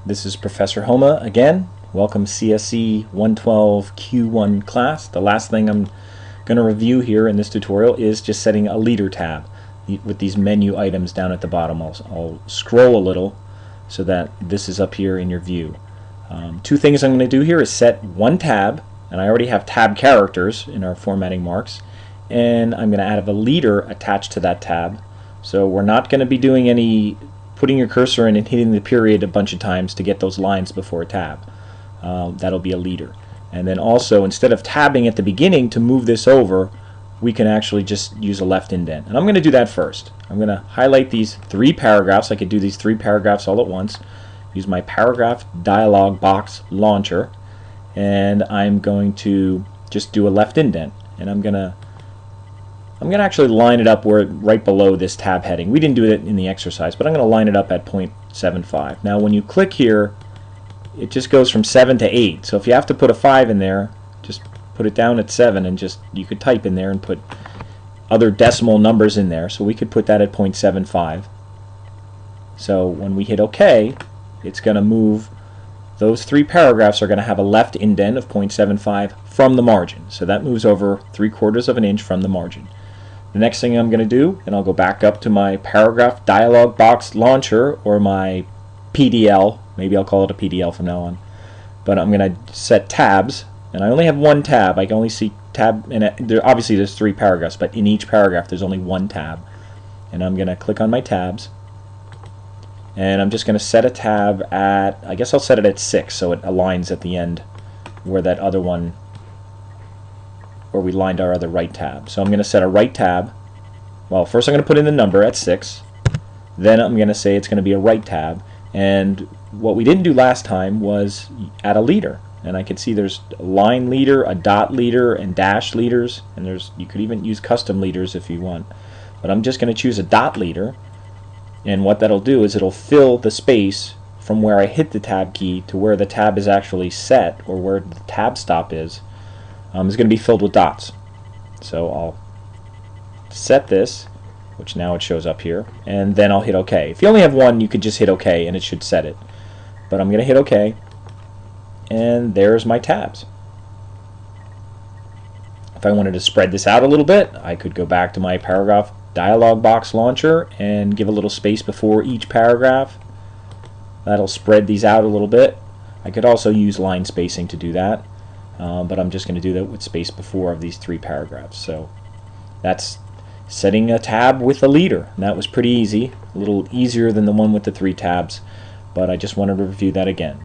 This is Professor Homa again. Welcome CSE 112 Q1 class. The last thing I'm going to review here in this tutorial is just setting a leader tab with these menu items down at the bottom. I'll scroll a little so that this is up here in your view. Two things I'm going to do here is set one tab, and I already have tab characters in our formatting marks, and I'm going to add a leader attached to that tab. So we're not going to be doing any putting your cursor in and hitting the period a bunch of times to get those lines before a tab. That'll be a leader. And then also, instead of tabbing at the beginning to move this over, we can actually just use a left indent. And I'm going to do that first. I'm going to highlight these three paragraphs. I could do these three paragraphs all at once. Use my paragraph dialog box launcher, and I'm going to just do a left indent. And I'm going to actually line it up where right below this tab heading. We didn't do it in the exercise, but I'm going to line it up at 0.75. Now when you click here, it just goes from 7 to 8. So if you have to put a 5 in there, just put it down at 7, and just you could type in there and put other decimal numbers in there. So we could put that at 0.75. So when we hit OK, it's going to move. Those three paragraphs are going to have a left indent of 0.75 from the margin. So that moves over 3/4 of an inch from the margin. The next thing I'm going to do, and I'll go back up to my paragraph dialog box launcher, or my PDL, maybe I'll call it a PDL from now on, but I'm going to set tabs, and I only have one tab. I can only see tab, and obviously there's three paragraphs, but in each paragraph there's only one tab. And I'm going to click on my tabs, and I'm just going to set a tab at, I guess I'll set it at 6 so it aligns at the end where that other one, where we lined our other right tab. So I'm going to set a right tab. Well, first I'm going to put in the number at 6. Then I'm going to say it's going to be a right tab. And what we didn't do last time was add a leader. And I can see there's a line leader, a dot leader, and dash leaders. And you could even use custom leaders if you want. But I'm just going to choose a dot leader. And what that'll do is it'll fill the space from where I hit the tab key to where the tab is actually set, or where the tab stop is going to be filled with dots. So I'll set this, which now it shows up here, and then I'll hit OK. If you only have one, you could just hit OK and it should set it. But I'm going to hit OK, and there's my tabs. If I wanted to spread this out a little bit, I could go back to my paragraph dialog box launcher and give a little space before each paragraph. That'll spread these out a little bit. I could also use line spacing to do that. But I'm just going to do that with space before of these three paragraphs. So that's setting a tab with a leader. And that was pretty easy, a little easier than the one with the three tabs, but I just wanted to review that again.